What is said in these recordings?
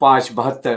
572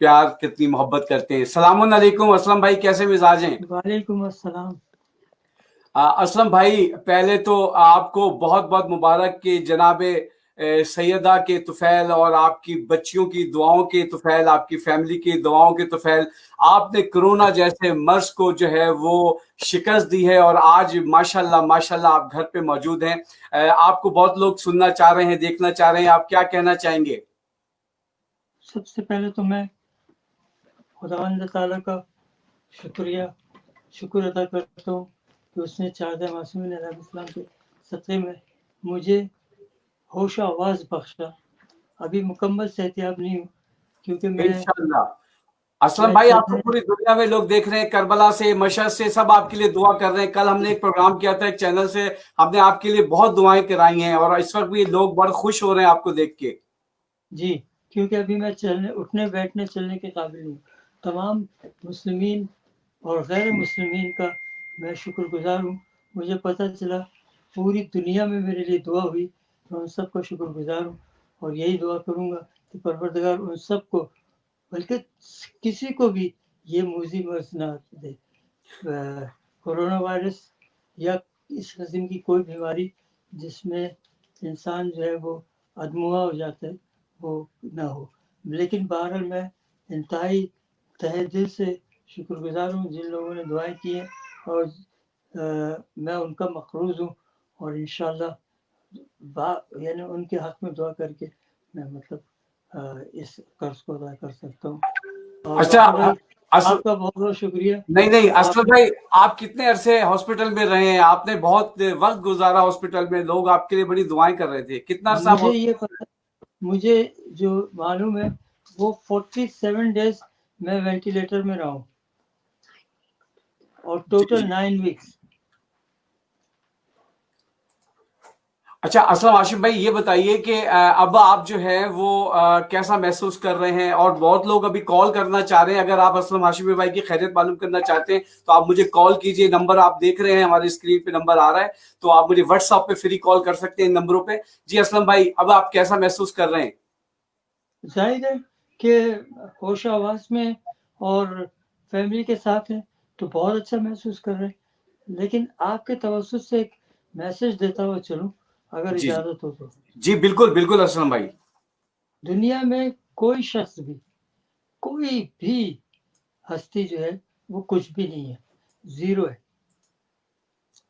پیار کتنی محبت کرتے ہیں. السلام علیکم اسلم بھائی, کیسے مزاج ہیں؟ وعلیکم السلام. اسلم بھائی, پہلے تو آپ کو بہت بہت مبارک کہ جناب سیدہ کے طفیل اور آپ کی بچیوں کی دعاؤں کے طفیل, آپ کی فیملی کی دعاؤں کے طفیل, آپ نے کرونا جیسے مرض کو جو ہے وہ شکست دی ہے اور آج ماشاءاللہ آپ گھر پہ موجود ہیں. آپ کو بہت لوگ سننا چاہ رہے ہیں, دیکھنا چاہ رہے ہیں, آپ کیا کہنا چاہیں گے؟ سب سے پہلے تو میں خداوند تعالیٰ کا شکر ادا کرتا ہوں کہ اس نے 14 معصومین علیہ السلام کے صدقے میں مجھے ہوش و آواز بخشا. ابھی مکمل صحتیاب نہیں ہوں کیونکہ میں انشاءاللہ. اسلم بھائی, آپ کو پوری دنیا میں لوگ دیکھ رہے ہیں, کربلا سے, مشہد سے, سب آپ کے لیے دعا کر رہے ہیں. کل ہم نے ایک پروگرام کیا تھا ایک چینل سے, ہم نے آپ کے لیے بہت دعائیں کرائی ہیں اور اس وقت بھی لوگ بڑے خوش ہو رہے ہیں آپ کو دیکھ کے. جی, کیونکہ ابھی میں اٹھنے بیٹھنے چلنے کے قابل ہوں. تمام مسلمین اور غیر مسلمین کا میں شکر گزار ہوں. مجھے پتہ چلا پوری دنیا میں میرے لیے دعا ہوئی, میں ان سب کا شکر گزار ہوں اور یہی دعا کروں گا کہ پروردگار ان سب کو, بلکہ کسی کو بھی یہ موذی مرض نہ دے. کورونا وائرس یا اس قسم کی کوئی بیماری جس میں انسان جو ہے وہ ادموا ہو جاتا ہے وہ نہ ہو. لیکن بہرحال میں انتہائی تہ دل سے شکر گزار ہوں جن لوگوں نے دعائیں کی ہیں اور میں ان کا مقروض ہوں اور انشاءاللہ یعنی ان کے حق میں دعا کر کے میں اس قرض کو ادا کر سکتا ہوں. اور اچھا, آپ کا بہت بہت شکریہ. نہیں اسلم بھائی, آپ کتنے عرصے ہاسپٹل میں رہے ہیں؟ آپ نے بہت وقت گزارا ہاسپٹل میں, لوگ آپ کے لیے بڑی دعائیں کر رہے تھے. کتنا عرصہ؟ مجھے یہ پتا, مجھے جو معلوم ہے وہ 47 ڈیز میں وینٹیلیٹر میں رہا ہوں اور ٹوٹل 9 ویکس. اچھا اسلم ہاشم بھائی, یہ بتائیے کہ اب آپ جو ہے وہ کیسا محسوس کر رہے ہیں؟ اور بہت لوگ ابھی کال کرنا چاہ رہے ہیں. اگر آپ اسلم ہاشم بھائی کی خیریت معلوم کرنا چاہتے ہیں تو آپ مجھے کال کیجئے. نمبر آپ دیکھ رہے ہیں, ہماری اسکرین پہ نمبر آ رہا ہے, تو آپ مجھے واٹس ایپ پہ فری کال کر سکتے ہیں ان نمبروں پہ. جی اسلم بھائی, اب آپ کیسا محسوس کر رہے ہیں؟ ظاہر ہے کہ ہوش آواز میں اور فیملی کے ساتھ ہیں تو بہت اچھا محسوس کر رہے ہیں. لیکن آپ کے توسط سے ایک میسج دیتا ہوا چلوں اگر جی اجازت ہو تو. جی بالکل اسلم بھائی. دنیا میں کوئی شخص بھی, کوئی بھی ہستی جو ہے وہ کچھ بھی نہیں ہے, زیرو ہے.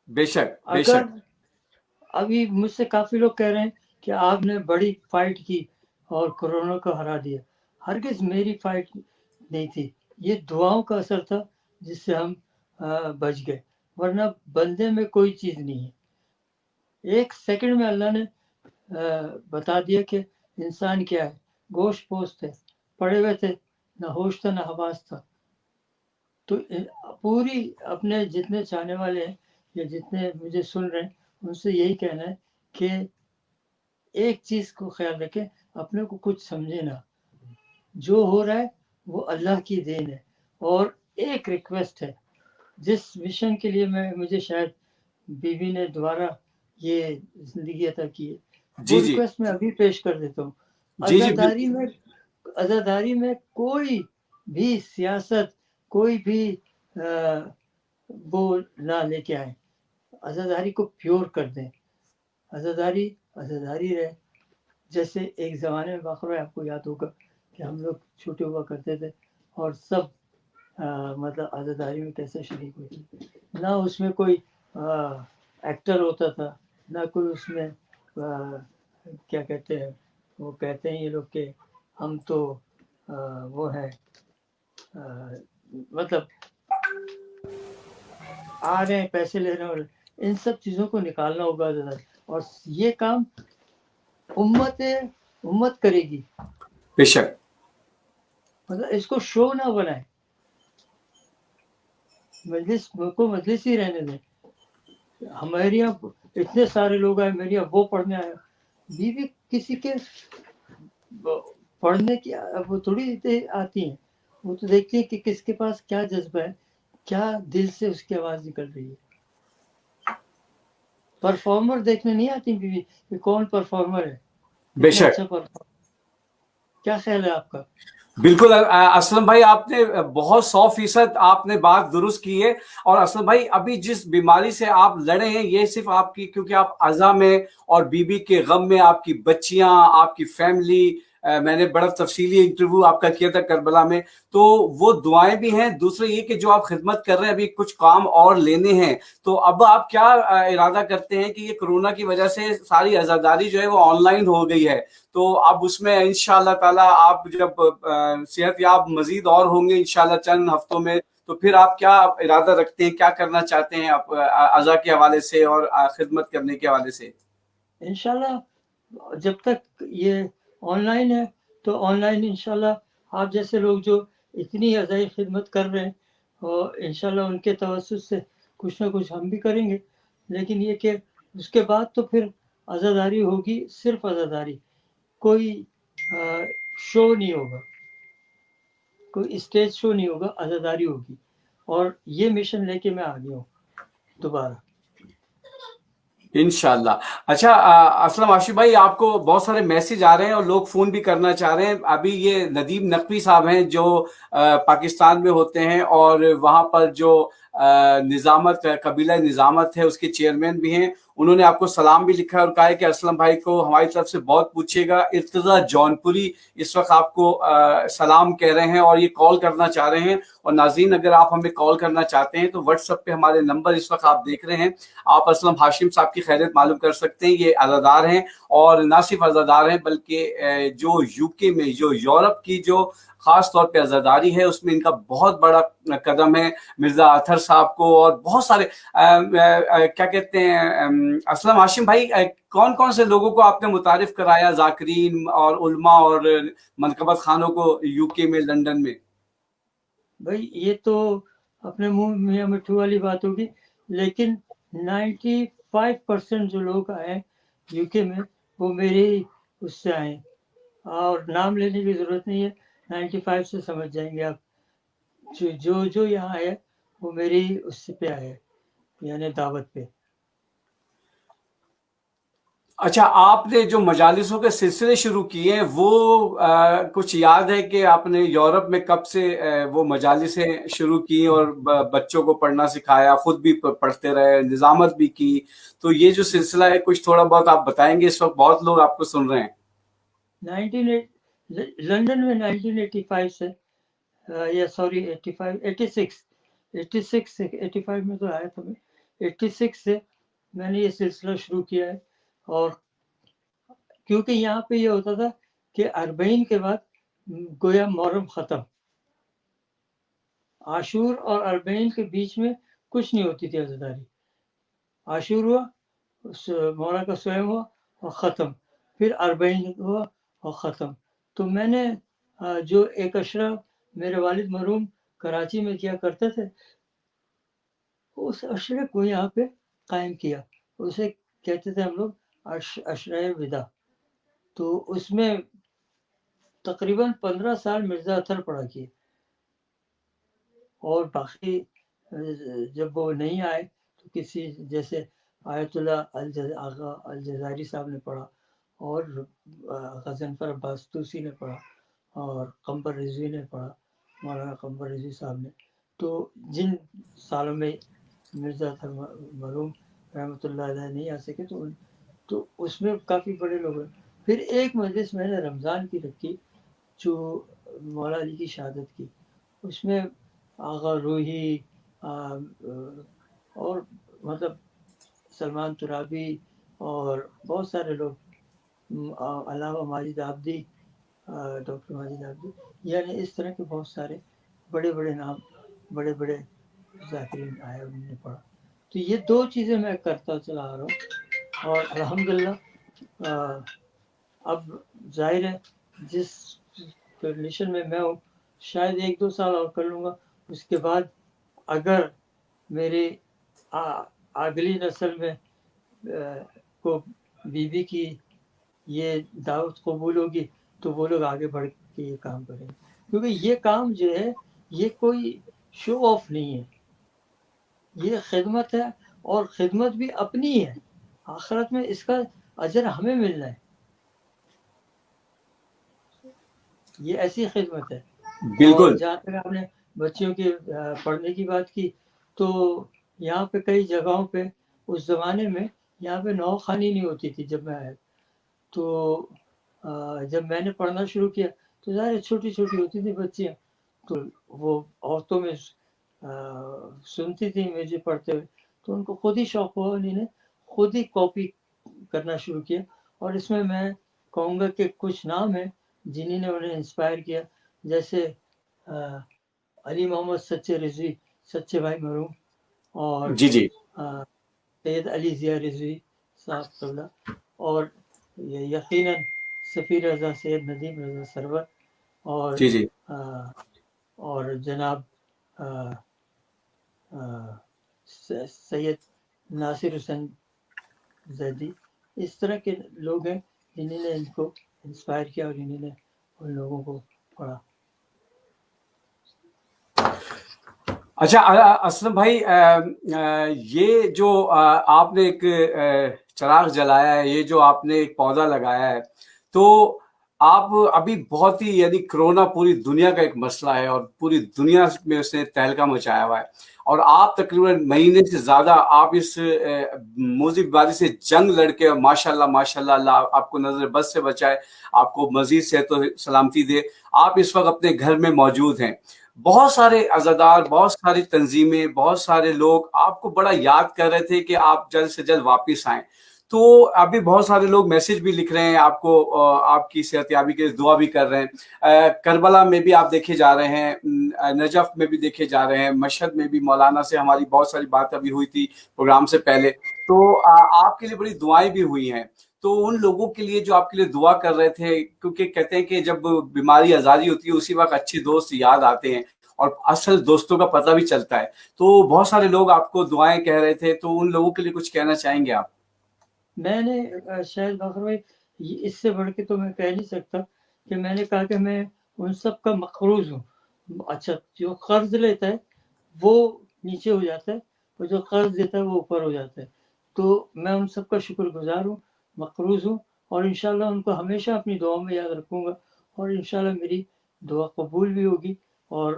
بے شک اگر ابھی مجھ سے کافی لوگ کہہ رہے ہیں کہ آپ نے بڑی فائٹ کی اور کورونا کو ہرا دیا. ہرگز میری فائٹ نہیں تھی, یہ دعاؤں کا اثر تھا جس سے ہم بچ گئے, ورنہ بندے میں کوئی چیز نہیں ہے. 1 سیکنڈ میں اللہ نے بتا دیا کہ انسان کیا ہے. گوشت پوست ہے, پڑے ہوئے تھے, نہ ہوش تھا نہ حواس تھا. تو پوری اپنے جتنے چاہنے والے ہیں یا جتنے مجھے سن رہے ہیں ان سے یہی کہنا ہے کہ ایک چیز کو خیال رکھیں, اپنے کو کچھ سمجھے نہ. جو ہو رہا ہے وہ اللہ کی دین ہے. اور ایک ریکویسٹ ہے, جس مشن کے لیے مجھے شاید بیوی نے دوبارہ یہ زندگی عطا کی ہے, وہ ریکویسٹ میں ابھی پیش کر دیتا ہوں. عزاداری میں کوئی بھی سیاست, کوئی بھی وہ نہ لے کے آئے. عزاداری کو پیور کر دیں. عزاداری رہے. جیسے ایک زمانے میں واقعہ آپ کو یاد ہوگا کہ ہم لوگ چھوٹے ہوا کرتے تھے اور سب عزاداری میں کیسے شریک ہوتے تھے. نہ اس میں کوئی ایکٹر ہوتا تھا, نہ کوئی اس میں کیا کہتے ہیں, وہ کہتے ہیں یہ لوگ کہ ہم تو وہ ہیں, مطلب آ رہے ہیں پیسے لے رہے ہیں. ان سب چیزوں کو نکالنا ہوگا اور یہ کام امت کرے گی. بے شک. مطلب اس کو شو نہ بنائے, مجلس ہی رہنے دیں. ہمارے یہاں اتنے سارے لوگ آئے, میرے یہاں وہ پڑھنے آیا. بیوی کسی کے پڑھنے کی وہ تھوڑی آتی ہیں, وہ تو دیکھتی ہیں کہ کس کے پاس کیا جذبہ ہے, کیا دل سے اس کی آواز نکل رہی ہے. پرفارمر دیکھنے نہیں آتی بیوی کہ کون پرفارمر ہے, بے کتنا شک اچھا پرفارمر. کیا خیال ہے آپ کا؟ بالکل اسلم بھائی آپ نے بہت 100% آپ نے بات درست کی ہے. اور اسلم بھائی ابھی جس بیماری سے آپ لڑے ہیں یہ صرف آپ کی کیونکہ آپ عزا میں اور بیوی کے غم میں آپ کی بچیاں آپ کی فیملی میں نے بڑا تفصیلی انٹرویو آپ کا کیا تھا کربلا میں تو وہ دعائیں بھی ہیں. دوسرے یہ کہ جو آپ خدمت کر رہے ہیں ابھی کچھ کام اور لینے ہیں تو اب آپ کیا ارادہ کرتے ہیں کہ یہ کرونا کی وجہ سے ساری عزاداری جو ہے وہ آن لائن ہو گئی ہے تو اب اس میں انشاءاللہ تعالی آپ جب صحت یاب مزید اور ہوں گے انشاءاللہ چند ہفتوں میں تو پھر آپ کیا ارادہ رکھتے ہیں کیا کرنا چاہتے ہیں آپ عزا کے حوالے سے اور خدمت کرنے کے حوالے سے؟ انشاءاللہ جب تک یہ آن لائن ہے تو آن لائن انشاءاللہ آپ جیسے لوگ جو اتنی عزائی خدمت کر رہے ہیں اور انشاءاللہ ان کے توسط سے کچھ نہ کچھ ہم بھی کریں گے. لیکن یہ کہ اس کے بعد تو پھر عزاداری ہوگی, صرف عزاداری, کوئی شو نہیں ہوگا, کوئی اسٹیج شو نہیں ہوگا, عزاداری ہوگی. اور یہ مشن لے کے میں آگے ہوں دوبارہ انشاءاللہ. اچھا اسلم عاشق بھائی آپ کو بہت سارے میسج آ رہے ہیں اور لوگ فون بھی کرنا چاہ رہے ہیں. ابھی یہ ندیم نقوی صاحب ہیں جو پاکستان میں ہوتے ہیں اور وہاں پر جو نظامت قبیلہ نظامت ہے اس کے چیئرمین بھی ہیں. انہوں نے آپ کو سلام بھی لکھا اور کہا ہے کہ اسلم بھائی کو ہماری طرف سے بہت پوچھیے گا. ارتضیٰ جونپوری اس وقت آپ کو سلام کہہ رہے ہیں اور یہ کال کرنا چاہ رہے ہیں. اور ناظرین اگر آپ ہمیں کال کرنا چاہتے ہیں تو واٹس ایپ پہ ہمارے نمبر اس وقت آپ دیکھ رہے ہیں, آپ اسلم ہاشم صاحب کی خیریت معلوم کر سکتے ہیں. یہ عزادار ہیں اور نہ صرف عزادار ہیں بلکہ جو یو کے میں جو یورپ کی جو خاص طور پہ عزاداری ہے اس میں ان کا بہت بڑا قدم ہے. مرزا اطہر صاحب کو اور بہت سارے کیا کہتے ہیں اسلم ہاشم بھائی کون کون سے لوگوں کو آپ نے متعارف کرایا ذاکرین اور علماء اور منقبت خانوں کو یو کے میں لنڈن میں؟ بھائی یہ تو اپنے منہ میاں مٹھو والی بات ہوگی, لیکن 95% جو لوگ آئے یو کے میں وہ میرے اس سے آئے, اور نام لینے کی ضرورت نہیں ہے, 95 سے سمجھ جائیں گے آپ. جو یہاں آئے وہ میری اس پہ آئے, یعنی دعوت پہ. اچھا آپ نے جو مجالسوں کے سلسلے شروع کیے ہیں وہ کچھ یاد ہے کہ آپ نے یورپ میں کب سے وہ مجالسیں شروع کی اور بچوں کو پڑھنا سکھایا, خود بھی پڑھتے رہے, نظامت بھی کی, تو یہ جو سلسلہ ہے کچھ تھوڑا بہت آپ بتائیں گے؟ اس وقت بہت لوگ آپ کو سن رہے ہیں. لنڈن میں 1985 سے یا سوری 86 میں تو آیا تھا میں, 86 سے میں نے یہ سلسلہ شروع کیا ہے. اور کیونکہ یہاں پہ یہ ہوتا تھا کہ 40 کے بعد گویا محرم ختم, عاشور اور 40 کے بیچ میں کچھ نہیں ہوتی تھی عزاداری. عاشور ہوا, محرم کا سویم ہوا اور ختم, پھر 40 ہوا اور ختم. تو میں نے جو ایک اشرا میرے والد مرحوم کراچی میں کیا کرتے تھے اس اشرے کو یہاں پہ قائم کیا. اسے کہتے تھے ہم لوگ اشرۂ ودا. تو اس میں تقریباً 15 سال مرزا اطہر پڑھا کیے, اور باقی جب وہ نہیں آئے تو کسی جیسے آیت اللہ آغا الجزائری صاحب نے پڑھا, اور غضنفر عباس طوسی نے پڑھا, اور قمبر رضوی نے پڑھا, مولانا قمبر رضوی صاحب نے. تو جن سالوں میں مرزا اطہر مرحوم رحمۃ اللہ علیہ نہیں آ سکے تو اس میں کافی بڑے لوگ ہیں. پھر ایک مجلس میں نے رمضان کی رکھی جو مولا علی کی شہادت کی, اس میں آغا روحی اور مطلب سلمان ترابی اور بہت سارے لوگ, علامہ ماجد عابدی, ڈاکٹر ماجد عابدی, یعنی اس طرح کے بہت سارے بڑے بڑے نام, بڑے بڑے ذاکرین آئے, انہوں نے پڑھا. تو یہ 2 چیزیں میں کرتا چلا آ رہا ہوں, اور الحمدللہ اب ظاہر ہے جس کنڈیشن میں ہوں شاید 1-2 سال اور کر لوں گا. اس کے بعد اگر میری اگلی نسل میں کو بیوی کی یہ دعوت قبول ہوگی تو وہ لوگ آگے بڑھ کے یہ کام کریں گے, کیونکہ یہ کام جو ہے یہ کوئی شو آف نہیں ہے, یہ خدمت ہے, اور خدمت بھی اپنی ہے. آخرت میں اس کا اجر ہمیں ملنا ہے. یہ ایسی خدمت ہے بالکل. اور جہاں تک آپ نے بچیوں کے پڑھنے کی بات کی تو یہاں پہ کئی جگہوں پہ اس زمانے میں یہاں پہ نوخوانی نہیں ہوتی تھی جب میں آیا. تو جب میں نے پڑھنا شروع کیا تو ظاہر چھوٹی چھوٹی ہوتی تھی بچیاں, تو وہ عورتوں میں سنتی تھی مجھے پڑھتے ہوئے, تو ان کو خود ہی شوق ہوا, انہوں نے خود ہی کاپی کرنا شروع کیا. اور اس میں کہوں گا کہ کچھ نام ہیں جنہوں نے انہیں انسپائر کیا, جیسے علی محمد سچے رضوی, سچے بھائی مرحوم, اور جی جی سید علی ضیاء رضوی صاحب قبلہ, اور یقیناً سفیر رضا سید ندیم رضا سرور, اور جی جی اور جناب سید ناصر حسین زیدی. اس طرح کے لوگ ہیں جنہوں نے ان کو انسپائر کیا اور جنہوں نے ان لوگوں کو پڑھا. اچھا اسلم بھائی, یہ جو آپ نے ایک چراغ جلایا ہے, یہ جو آپ نے ایک پودا لگایا ہے, تو آپ ابھی بہت ہی یعنی کرونا پوری دنیا کا ایک مسئلہ ہے اور پوری دنیا میں اس نے تہلکہ مچایا ہوا ہے, اور آپ تقریباً مہینے سے زیادہ آپ اس موذی بیماری سے جنگ لڑ کے, ماشاء اللہ اللہ آپ کو نظر بد سے بچائے, آپ کو مزید صحت و سلامتی دے. آپ اس وقت اپنے گھر میں موجود ہیں, بہت سارے عزادار, بہت ساری تنظیمیں, بہت سارے لوگ آپ کو بڑا یاد کر رہے تھے کہ آپ جلد سے جلد واپس آئیں. تو ابھی بہت سارے لوگ میسج بھی لکھ رہے ہیں آپ کو, آپ کی صحت یابی کے لیے دعا بھی کر رہے ہیں. کربلا میں بھی آپ دیکھے جا رہے ہیں, نجف میں بھی دیکھے جا رہے ہیں, مشہد میں بھی مولانا سے ہماری بہت ساری بات ابھی ہوئی تھی پروگرام سے پہلے, تو آپ کے لیے بڑی دعائیں بھی ہوئی ہیں. تو ان لوگوں کے لیے جو آپ کے لیے دعا کر رہے تھے, کیونکہ کہتے ہیں کہ جب بیماری آزادی ہوتی ہے اسی وقت اچھے دوست یاد آتے ہیں اور اصل دوستوں کا پتہ بھی چلتا ہے. تو بہت سارے لوگ آپ کو دعائیں کہہ رہے تھے, تو ان لوگوں کے لیے کچھ کہنا چاہیں گے آپ؟ میں نے شاید بخر بھائی اس سے بڑھ کے تو میں کہہ نہیں سکتا کہ میں نے کہا کہ میں ان سب کا مقروض ہوں. اچھا, جو قرض لیتا ہے وہ نیچے ہو جاتا ہے, اور جو قرض دیتا ہے وہ اوپر ہو جاتا ہے. تو میں ان سب کا شکر گزار ہوں, مقروض ہوں, اور انشاءاللہ ان کو ہمیشہ اپنی دعاؤں میں یاد رکھوں گا, اور انشاءاللہ میری دعا قبول بھی ہوگی. اور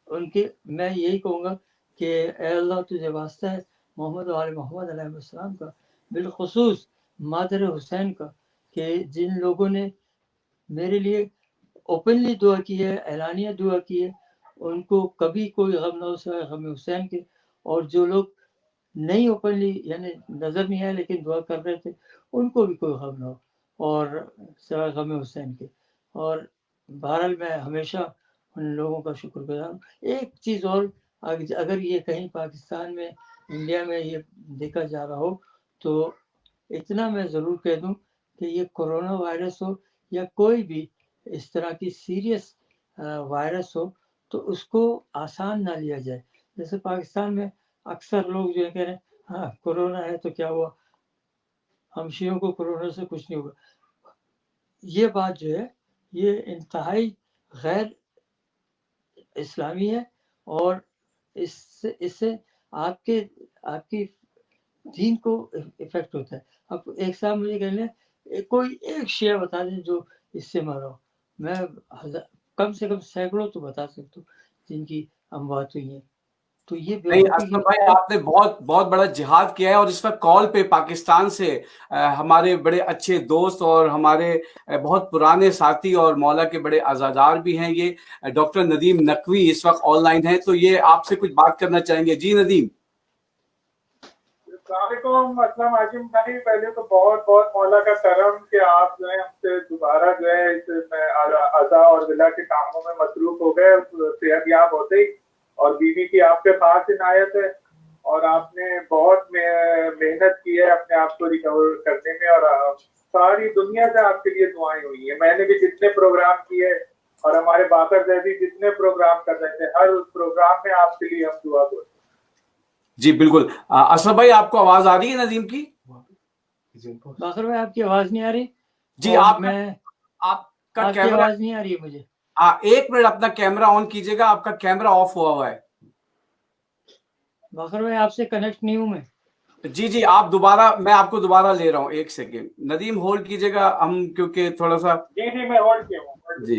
ان کے میں یہی کہوں گا کہ اے اللہ تجھے واسطہ ہے محمد و آل محمد علیہ السلام کا, بالخصوص مادر حسین کا, کہ جن لوگوں نے میرے لیے اوپنلی دعا کی ہے, اعلانیہ دعا کی ہے, ان کو کبھی کوئی غم نہ ہو سوائے غم حسین کے. اور جو لوگ نہیں اوپنلی یعنی نظر نہیں آئے لیکن دعا کر رہے تھے, ان کو بھی کوئی غم نہ ہو اور سوائے غم حسین کے. اور بہرحال میں ہمیشہ ان لوگوں کا شکر گزار ہوں. ایک چیز اور, اگر یہ کہیں پاکستان میں, انڈیا میں یہ دیکھا جا رہا ہو تو اتنا میں ضرور کہہ دوں کہ یہ کرونا وائرس ہو یا کوئی بھی اس طرح کی سیریس وائرس ہو, تو اس کو آسان نہ لیا جائے. جیسے پاکستان میں اکثر لوگ جو ہے کہہ رہے ہیں ہاں کرونا ہے تو کیا ہوا, ہم شیعوں کو کرونا سے کچھ نہیں ہوگا. یہ بات جو ہے یہ انتہائی غیر اسلامی ہے, اور اس سے آپ کی دین کو افیکٹ ہوتا ہے. اب ایک صاحب مجھے کہہ لیں کوئی ایک شیعہ بتا دیں جو اس سے مرا ہو, میں کم سے کم سینکڑوں تو بتا سکتا ہوں جن کی اموات ہوئی ہیں. تو یہ نہیں بیوقوفی کی اسلم بھائی, بات ہے. آپ نے بہت بڑا جہاد کیا ہے, اور اس وقت کال پہ پاکستان سے ہمارے بڑے اچھے دوست اور ہمارے بہت پرانے ساتھی اور مولا کے بڑے عزادار بھی ہیں, یہ ڈاکٹر ندیم نقوی اس وقت آن لائن ہیں, تو یہ آپ سے کچھ بات کرنا چاہیں گے. جی ندیم. السلام علیکم اسلم عاجم بھائی, پہلے تو بہت بہت مولا کا کرم کہ آپ جو ہے ہم سے دوبارہ جو ہے اس میں اعضاء اور ضلع کے کاموں میں مصروف ہو گئے, صحت یاب ہوتے ہی, اور بیوی کی آپ کے پاس عنایت ہے, اور آپ نے بہت محنت کی ہے اپنے آپ کو ریکور کرنے میں, اور ساری دنیا سے آپ کے لیے دعائیں ہوئی ہیں. میں نے بھی جتنے پروگرام کیے اور ہمارے باقر زیدی جتنے پروگرام کر رہے تھے, ہر اس پروگرام میں آپ کے لیے ہم دعا کرتے ہیں. جی بالکل. اسلم بھائی آپ کو آواز آ رہی ہے ندیم کی؟ باقر بھائی آپ کی آواز نہیں آ رہی؟ جی اور آپ میں کا آپ کی کیمرہ, آواز نہیں آ رہی ہے مجھے. ایک منٹ اپنا کیمرہ آن کیجیے گا, آپ کا کیمرہ آف ہوا ہے. باقر بھائی آپ سے کنیکٹ نہیں ہوں میں. جی آپ دوبارہ, میں آپ کو دوبارہ لے رہا ہوں, ایک سیکنڈ ندیم ہولڈ کیجیے گا, ہم کیونکہ تھوڑا سا. جی میں ہولڈ کیا ہوں. جی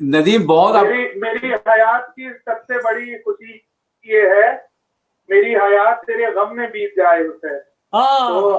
ندیم بہت آپ میری حیات کی سب سے بڑی خوشی یہ ہے میری حیات تیرے غم میں بیت جائے اسے. تو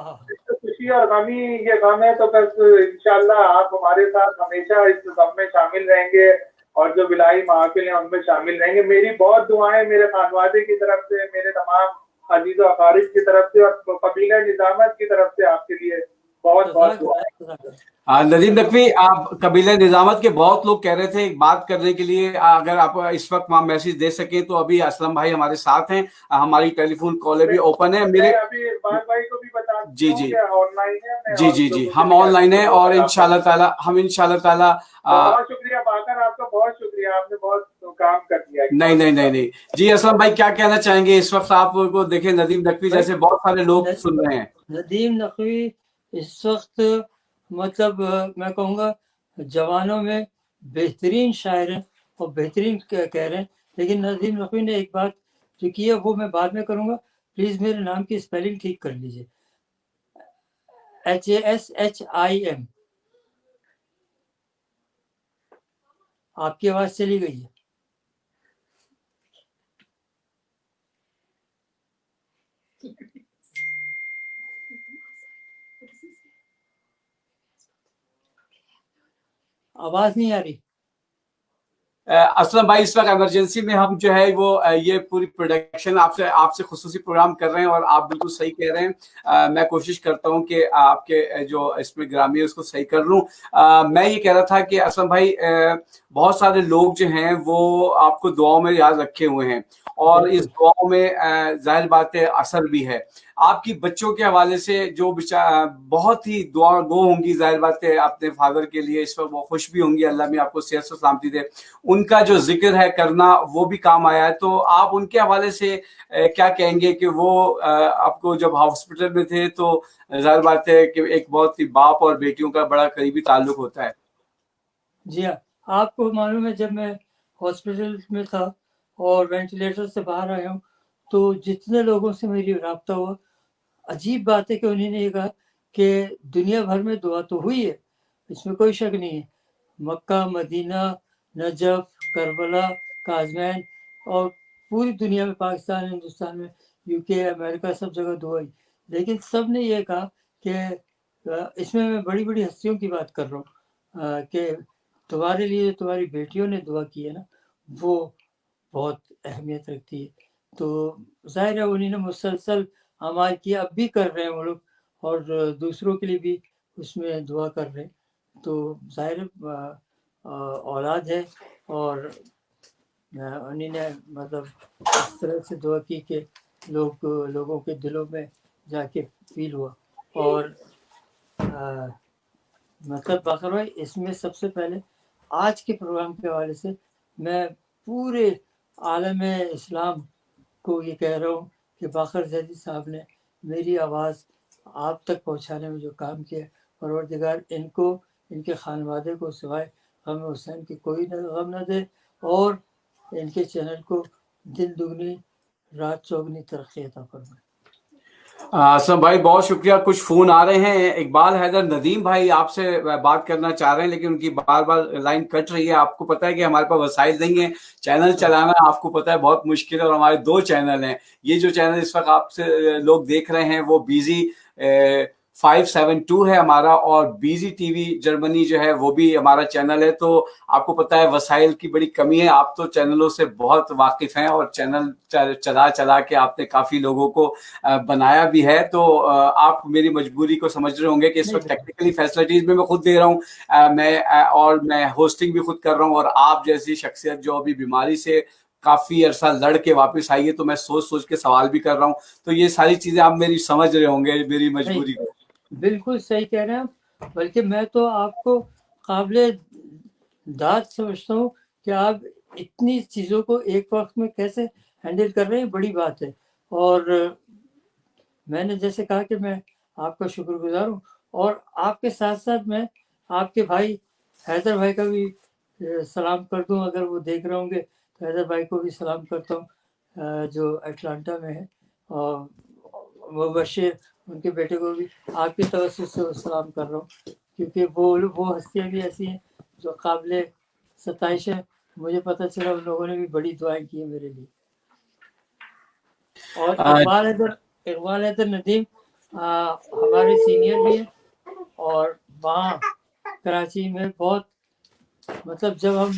خوشی اور غمی یہ غم ہے تو بس انشاءاللہ آپ ہمارے ساتھ ہمیشہ اس غم میں شامل رہیں گے اور جو بلائی محافل ہیں ان میں شامل رہیں گے. میری بہت دعائیں میرے خانوادے کی طرف سے, میرے تمام عزیز و اقارب کی طرف سے اور قبیلہ نظامت کی طرف سے آپ کے لیے بہت بہت دعائیں. ندیم نقوی, آپ قبیلہ نظامت کے بہت لوگ کہہ رہے تھے ایک بات کرنے کے لیے, اگر آپ اس وقت وہاں میسج دے سکیں تو ابھی اسلم بھائی ہمارے ساتھ ہیں, ہماری ٹیلی فون کال بھی اوپن ہے. میرے ابھی باغ بھائی کو بھی بتا جی جی آن لائن ہے. جی ہم آن لائن ہیں اور انشاءاللہ تعالی بہت شکریہ باقر, آپ کا بہت شکریہ, آپ نے بہت کام کر دیا. نہیں جی اسلم بھائی کیا کہنا چاہیں گے اس وقت؟ آپ کو دیکھیں ندیم نقوی جیسے بہت سارے لوگ سن رہے ہیں. ندیم نقوی اس وقت مطلب میں کہوں گا جوانوں میں بہترین شاعر ہیں اور بہترین کہہ رہے ہیں. لیکن ندیم نقوی نے ایک بات جو کی ہے وہ میں بعد میں کروں گا. پلیز میرے نام کی اسپیلنگ ٹھیک کر لیجیے, HASHIM. آپ کی آواز چلی گئی ہے. آواز نہیں آ رہی. اسلم بھائی اس وقت ایمرجنسی میں ہم جو ہے وہ یہ پوری پروڈکشن آپ سے خصوصی پروگرام کر رہے ہیں اور آپ بالکل صحیح کہہ رہے ہیں. میں کوشش کرتا ہوں کہ آپ کے جو اس میں گرامی ہے اس کو صحیح کر لوں. میں یہ کہہ رہا تھا کہ اسلم بھائی بہت سارے لوگ جو ہیں وہ آپ کو دعاؤں میں یاد رکھے ہوئے ہیں اور اس دعاؤں میں ظاہر بات ہے اثر بھی ہے. آپ کی بچوں کے حوالے سے جو بہت ہی دعا گو ہوں گی, ظاہر بات ہے اپنے فادر کے لیے اس وقت وہ خوش بھی ہوں گی, اللہ میں آپ کو صحت و سلامتی دے. ان کا جو ذکر ہے کرنا وہ بھی کام آیا ہے, تو آپ ان کے حوالے سے کیا کہیں گے کہ وہ آپ کو جب ہاسپٹل میں تھے تو ظاہر بات ہے کہ ایک بہت ہی باپ اور بیٹیوں کا بڑا قریبی تعلق ہوتا ہے. جی ہاں, آپ کو معلوم ہے جب میں ہاسپٹل میں تھا اور وینٹیلیٹر سے باہر آیا ہوں تو جتنے لوگوں سے میری رابطہ ہوا, عجیب بات ہے کہ انہوں نے یہ کہا کہ دنیا بھر میں دعا تو ہوئی ہے, اس میں کوئی شک نہیں ہے. مکہ, مدینہ, نجف, کربلا, کازمین اور پوری دنیا میں, پاکستان, ہندوستان میں, UK, امریکہ, سب جگہ دعا ہوئی. لیکن سب نے یہ کہا کہ اس میں بڑی بڑی ہستیوں کی بات کر رہا ہوں کہ تمہارے لیے تمہاری بیٹیوں نے دعا کی ہے نا, وہ بہت اہمیت رکھتی ہے. تو ظاہر ہے انہوں نے مسلسل اعمال کیا, اب بھی کر رہے ہیں وہ لوگ اور دوسروں کے لیے بھی اس میں دعا کر رہے ہیں. تو ظاہر اولاد ہے اور انہوں نے مطلب اس طرح سے دعا کی کہ لوگوں کے دلوں میں جا کے فیل ہوا. اور مطلب باقر بھائی اس میں سب سے پہلے آج کے پروگرام کے حوالے سے میں پورے عالم اسلام کو یہ کہہ رہا ہوں کہ باقر زیدی صاحب نے میری آواز آپ تک پہنچانے میں جو کام کیا, پروردگار ان کو, ان کے خانوادے کو سوائے غم حسین کی کوئی غم نہ دے اور ان کے چینل کو دن دگنی رات چوگنی ترقی عطا فرمائے. اسلم بھائی بہت شکریہ. کچھ فون آ رہے ہیں. اقبال حیدر ندیم بھائی آپ سے بات کرنا چاہ رہے ہیں لیکن ان کی بار بار لائن کٹ رہی ہے. آپ کو پتہ ہے کہ ہمارے پاس وسائل نہیں ہیں, چینل چلانا آپ کو پتہ ہے بہت مشکل ہے, اور ہمارے 2 چینل ہیں. یہ جو چینل اس وقت آپ سے لوگ دیکھ رہے ہیں وہ بیزی 572 ہے ہمارا, اور بیزی ٹی وی جرمنی جو ہے وہ بھی ہمارا چینل ہے. تو آپ کو پتہ ہے وسائل کی بڑی کمی ہے. آپ تو چینلوں سے بہت واقف ہیں اور چینل چلا کے آپ نے کافی لوگوں کو بنایا بھی ہے. تو آپ میری مجبوری کو سمجھ رہے ہوں گے کہ اس وقت ٹیکنیکلی فیسلٹیز میں خود دے رہا ہوں, میں ہوسٹنگ بھی خود کر رہا ہوں, اور آپ جیسی شخصیت جو ابھی بیماری سے کافی عرصہ لڑ کے واپس آئی ہے تو میں سوچ کے سوال بھی کر رہا ہوں. تو یہ ساری چیزیں آپ میری سمجھ رہے ہوں گے, میری مجبوری کو. بالکل صحیح کہہ رہے ہیں, بلکہ میں تو آپ کو قابل داد سمجھتا ہوں کہ آپ اتنی چیزوں کو ایک وقت میں کیسے ہینڈل کر رہے ہیں, بڑی بات ہے. اور میں نے جیسے کہا کہ میں آپ کا شکر گزار ہوں, اور آپ کے ساتھ ساتھ میں آپ کے بھائی حیدر بھائی کا بھی سلام کر دوں. اگر وہ دیکھ رہے ہوں گے تو حیدر بھائی کو بھی سلام کرتا ہوں جو اٹلانٹا میں ہے, اور مبشر ان کے بیٹے کو بھی آپ کی توسط سے سلام کر رہا ہوں, کیونکہ وہ ہستیاں بھی ایسی ہیں جو قابل 27 ہے, مجھے پتہ چلا ان لوگوں نے بھی بڑی دعائیں کی ہیں میرے لیے. اور اقبال حیدر ندیم ہمارے سینئر بھی ہیں, اور وہاں کراچی میں بہت مطلب جب ہم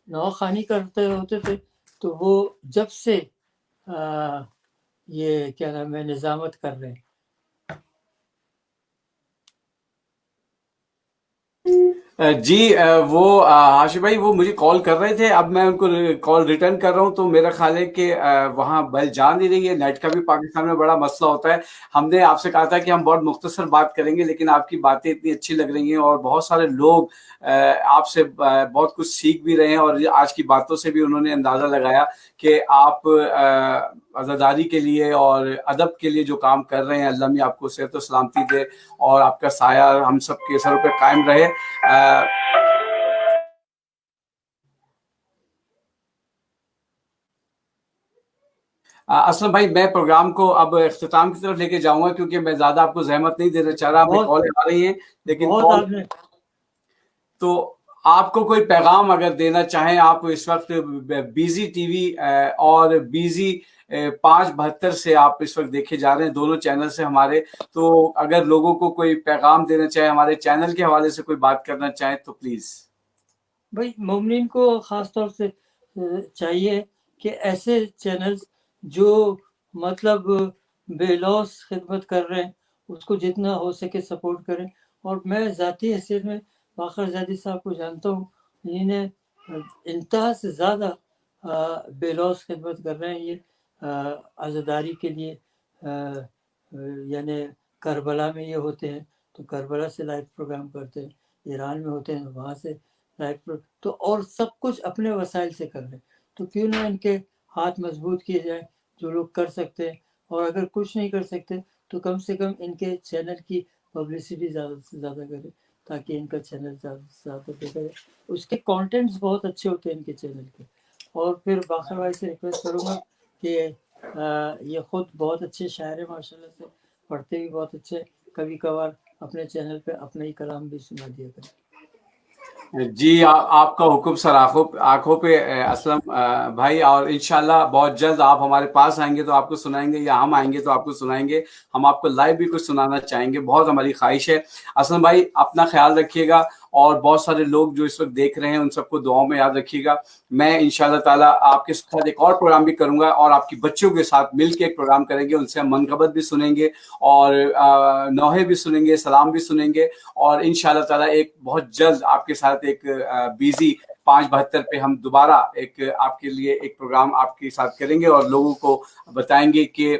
نوخوانی کرتے ہوتے تھے تو وہ جب سے یہ کیا نام ہے نظامت کر رہے ہیں. جی وہ ہاشم بھائی وہ مجھے کال کر رہے تھے, اب میں ان کو کال ریٹرن کر رہا ہوں, تو میرا خیال ہے کہ وہاں بیل جا نہیں رہی ہے. نیٹ کا بھی پاکستان میں بڑا مسئلہ ہوتا ہے. ہم نے آپ سے کہا تھا کہ ہم بہت مختصر بات کریں گے, لیکن آپ کی باتیں اتنی اچھی لگ رہی ہیں اور بہت سارے لوگ آپ سے بہت کچھ سیکھ بھی رہے ہیں, اور آج کی باتوں سے بھی انہوں نے اندازہ لگایا کہ آپ عزاداری کے لیے اور ادب کے لیے جو کام کر رہے ہیں, اللہ میاں آپ کو صحت و سلامتی دے اور آپ کا سایہ ہم سب کے سروں پہ قائم رہے. اسلم بھائی میں پروگرام کو اب اختتام کی طرف لے کے جاؤں گا, کیونکہ میں زیادہ آپ کو زحمت نہیں دینا چاہ رہا. ہمیں کالیں آ رہی ہیں, لیکن تو آپ کو کوئی پیغام اگر دینا چاہیں, آپ اس وقت بیزی ٹی وی اور بیزی 572 سے آپ اس وقت دیکھے جا رہے ہیں, دونوں چینل سے ہمارے, تو اگر لوگوں کو کوئی پیغام دینا چاہیں, ہمارے چینل کے حوالے سے کوئی بات کرنا چاہیں تو پلیز. بھائی مومنین کو خاص طور سے چاہیے کہ ایسے چینلز جو مطلب بے لوث خدمت کر رہے ہیں اس کو جتنا ہو سکے سپورٹ کریں. اور میں ذاتی حیثیت میں باقر زیدی صاحب کو جانتا ہوں, انہوں نے انتہا سے زیادہ بے لوث خدمت کر رہے ہیں یہ عزاداری کے لیے. یعنی کربلا میں یہ ہوتے ہیں تو کربلا سے لائیو پروگرام کرتے ہیں, ایران میں ہوتے ہیں وہاں سے لائیو, تو اور سب کچھ اپنے وسائل سے کر رہے ہیں. تو کیوں نہ ان کے ہاتھ مضبوط کیے جائیں جو لوگ کر سکتے ہیں, اور اگر کچھ نہیں کر سکتے تو کم سے کم ان کے چینل کی پبلسٹی زیادہ سے زیادہ کرے تاکہ ان کا چینل زیادہ سے زیادہ دیکھا جائے. اس کے کانٹینٹس بہت اچھے ہوتے ہیں ان کے چینل کے. اور پھر باقر بھائی سے ریکویسٹ کروں گا کہ یہ خود بہت اچھے شاعر ہیں ماشاء اللہ سے, پڑھتے بھی بہت اچھے, کبھی کبھار اپنے چینل پہ اپنا ہی کلام بھی سنا دیا کریں. جی آپ کا حکم سر, آنکھوں پہ اسلم بھائی, اور انشاءاللہ بہت جلد آپ ہمارے پاس آئیں گے تو آپ کو سنائیں گے, یا ہم آئیں گے تو آپ کو سنائیں گے. ہم آپ کو لائیو بھی کچھ سنانا چاہیں گے, بہت ہماری خواہش ہے. اسلم بھائی اپنا خیال رکھیے گا, اور بہت سارے لوگ جو اس وقت دیکھ رہے ہیں ان سب کو دعاؤں میں یاد رکھیے گا. میں انشاءاللہ تعالیٰ آپ کے ساتھ ایک اور پروگرام بھی کروں گا, اور آپ کی بچوں کے ساتھ مل کے ایک پروگرام کریں گے. ان سے ہم منقبت بھی سنیں گے اور نوحے بھی سنیں گے, سلام بھی سنیں گے, اور انشاءاللہ تعالیٰ ایک بہت جلد آپ کے ساتھ ایک بیزی 572 پہ ہم دوبارہ ایک آپ کے لیے ایک پروگرام آپ کے ساتھ کریں گے, اور لوگوں کو بتائیں گے کہ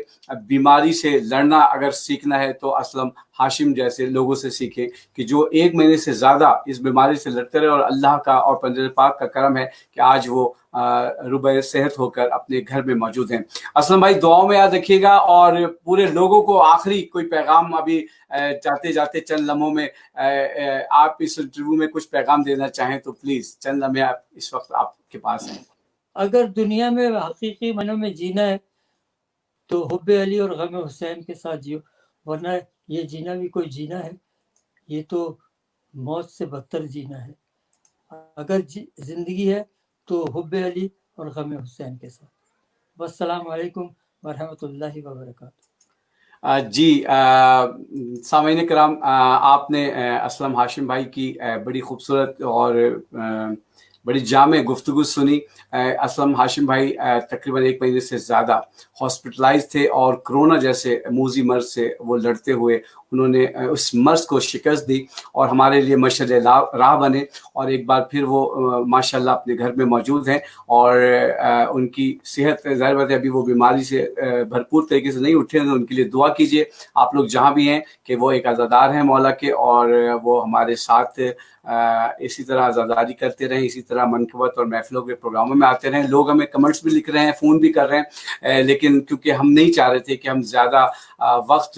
بیماری سے لڑنا اگر سیکھنا ہے تو اسلم ہاشم جیسے لوگوں سے سیکھیں, کہ جو 1 مہینے سے زیادہ اس بیماری سے لڑتے رہے, اور اللہ کا اور پنجر پاک کا کرم ہے کہ آج وہ ربع صحت ہو کر اپنے گھر میں موجود ہیں. اسلم بھائی دعاؤں میں یاد رکھیے گا, اور پورے لوگوں کو آخری کوئی پیغام ابھی جاتے جاتے چند لمحوں میں آپ اس انٹرویو میں کچھ پیغام دینا چاہیں تو پلیز چند لمحے اس وقت آپ کے پاس ہیں. اگر دنیا میں حقیقی معنوں میں جینا ہے تو حب علی اور غم حسین کے ساتھ جیو, ورنہ یہ جینا بھی کوئی جینا ہے, یہ تو موت سے بدتر جینا ہے. اگر زندگی ہے تو حب علی اور غم حسین کے ساتھ. والسلام علیکم ورحمۃ اللہ وبرکاتہ. جی سامعین کرام, آپ نے اسلم ہاشم بھائی کی بڑی خوبصورت اور بڑی جامع گفتگو سنی. اسلم ہاشم بھائی تقریباً 1 مہینے سے زیادہ ہاسپٹلائز تھے, اور کرونا جیسے موذی مرض سے وہ لڑتے ہوئے انہوں نے اس مرض کو شکست دی اور ہمارے لیے مشعل راہ بنے, اور ایک بار پھر وہ ماشاءاللہ اپنے گھر میں موجود ہیں, اور ان کی صحت ظاہر بات ہے ابھی وہ بیماری سے بھرپور طریقے سے نہیں اٹھے ہیں. ان کے لیے دعا کیجیے آپ لوگ جہاں بھی ہیں, کہ وہ ایک عزادار ہیں مولا کے, اور وہ ہمارے ساتھ اسی طرح عزاداری کرتے رہیں, اسی طرح منقبت اور محفلوں کے پروگراموں میں آتے رہیں. لوگ ہمیں کمنٹس بھی لکھ رہے ہیں, فون بھی کر رہے ہیں, لیکن کیونکہ ہم نہیں چاہ رہے تھے کہ ہم زیادہ وقت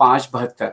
572,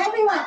everyone